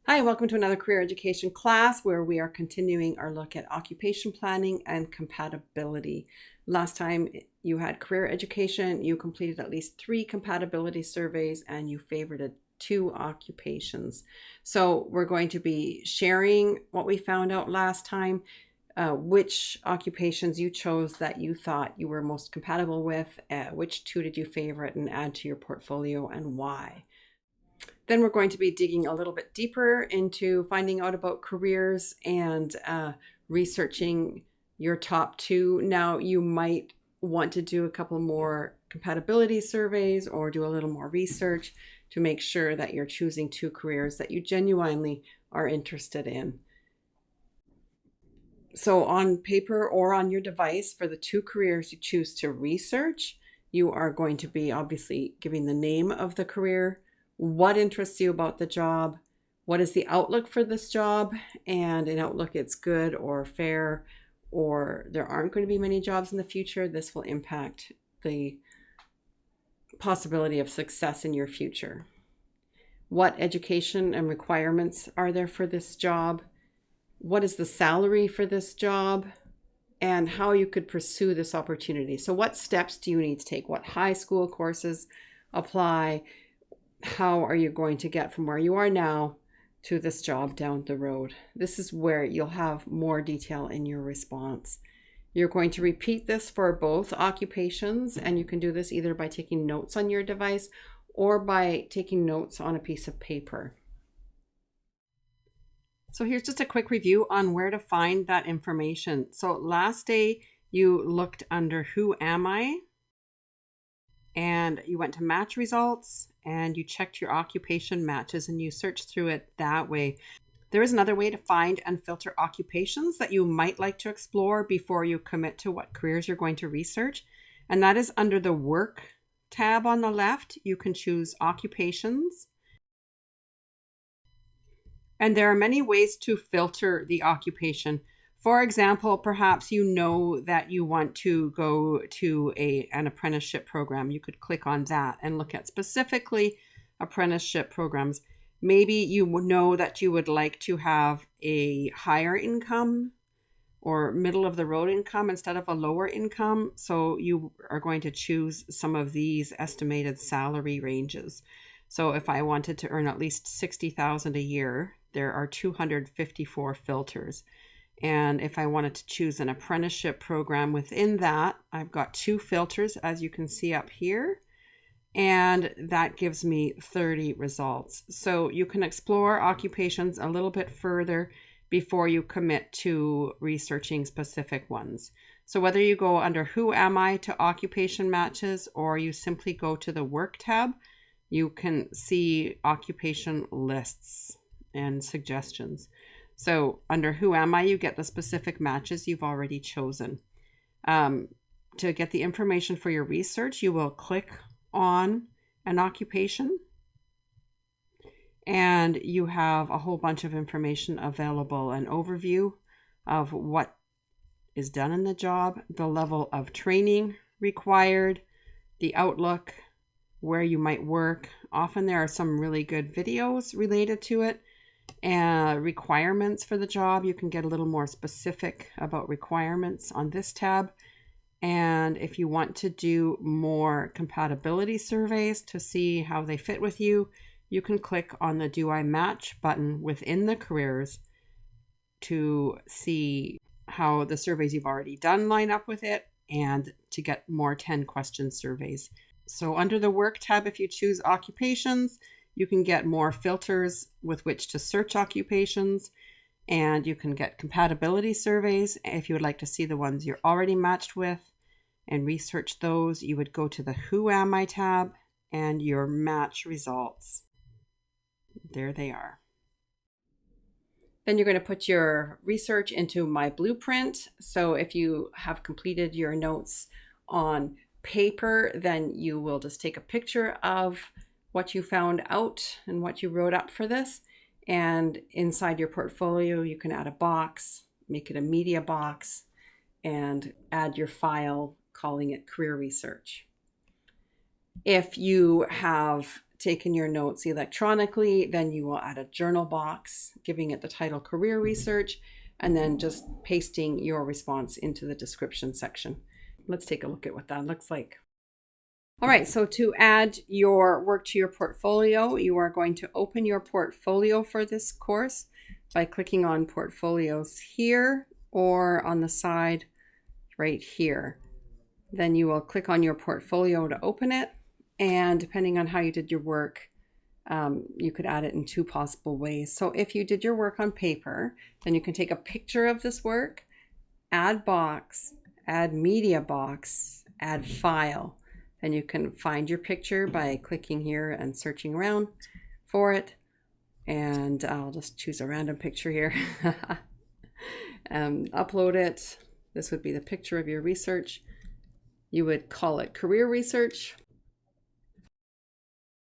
Hi, welcome to another career education class where we are continuing our look at occupation planning and compatibility. Last time you had career education, you completed at least 3 compatibility surveys and you favorited 2 occupations. So we're going to be sharing what we found out last time, which occupations you chose that you thought you were most compatible with, which 2 did you favorite and add to your portfolio and why. Then we're going to be digging a little bit deeper into finding out about careers and researching your top 2. Now, you might want to do a couple more compatibility surveys or do a little more research to make sure that you're choosing 2 careers that you genuinely are interested in. So on paper or on your device, for the 2 careers you choose to research, you are going to be obviously giving the name of the career, what interests you about the job, what is the outlook for this job, and an outlook it's good or fair, or there aren't going to be many jobs in the future. This will impact the possibility of success in your future. What education and requirements are there for this job? What is the salary for this job? And how you could pursue this opportunity. So what steps do you need to take? What high school courses apply? How are you going to get from where you are now to this job down the road? This is where you'll have more detail in your response. You're going to repeat this for both occupations, and you can do this either by taking notes on your device or by taking notes on a piece of paper. So here's just a quick review on where to find that information. So last day you looked under Who Am I? And you went to match results and you checked your occupation matches and you searched through it that way. There is another way to find and filter occupations that you might like to explore before you commit to what careers you're going to research. And that is under the Work tab on the left. You can choose occupations. And there are many ways to filter the occupation. For example, perhaps you know that you want to go to an apprenticeship program. You could click on that and look at specifically apprenticeship programs. Maybe you know that you would like to have a higher income or middle of the road income instead of a lower income. So you are going to choose some of these estimated salary ranges. So if I wanted to earn at least $60,000 a year, there are 254 filters. And if I wanted to choose an apprenticeship program within that, I've got 2 filters, as you can see up here. And that gives me 30 results. So you can explore occupations a little bit further before you commit to researching specific ones. So whether you go under Who Am I to occupation matches, or you simply go to the Work tab, you can see occupation lists and suggestions. So under Who Am I, you get the specific matches you've already chosen. To get the information for your research, you will click on an occupation and you have a whole bunch of information available, an overview of what is done in the job, the level of training required, the outlook, where you might work. Often there are some really good videos related to it. And requirements for the job, you can get a little more specific about requirements on this tab. And if you want to do more compatibility surveys to see how they fit with you, you can click on the Do I Match button within the careers to see how the surveys you've already done line up with it and to get more 10 question surveys. So under the Work tab, if you choose occupations, you can get more filters with which to search occupations, and you can get compatibility surveys. If you would like to see the ones you're already matched with and research those, you would go to the Who Am I tab and your match results. There they are. Then you're going to put your research into myBlueprint. So if you have completed your notes on paper, then you will just take a picture of what you found out and what you wrote up for this. And inside your portfolio, you can add a box, make it a media box, and add your file calling it career research. If you have taken your notes electronically, then you will add a journal box, giving it the title Career Research, and then just pasting your response into the description section. Let's take a look at what that looks like. All right, so to add your work to your portfolio, you are going to open your portfolio for this course by clicking on Portfolios here or on the side right here. Then you will click on your portfolio to open it, and depending on how you did your work, you could add it in two possible ways. So if you did your work on paper, then you can take a picture of this work, add box, add media box, add file. Then you can find your picture by clicking here and searching around for it. And I'll just choose a random picture here. Upload it. This would be the picture of your research. You would call it Career Research.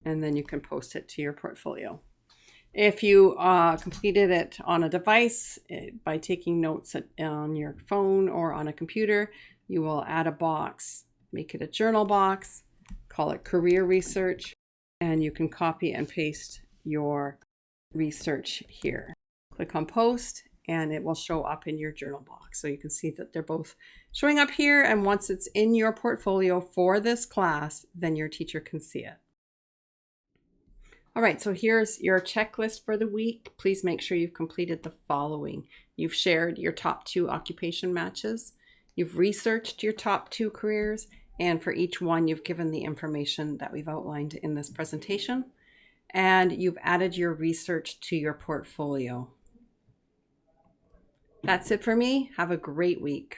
And then you can post it to your portfolio. If you completed it on a device by taking notes on your phone or on a computer, you will add a box, make it a journal box, call it Career Research, and you can copy and paste your research here. Click on Post, and it will show up in your journal box. So you can see that they're both showing up here, and once it's in your portfolio for this class, then your teacher can see it. All right, so here's your checklist for the week. Please make sure you've completed the following. You've shared your top 2 occupation matches. You've researched your top 2 careers, and for each one, you've given the information that we've outlined in this presentation. And you've added your research to your portfolio. That's it for me. Have a great week.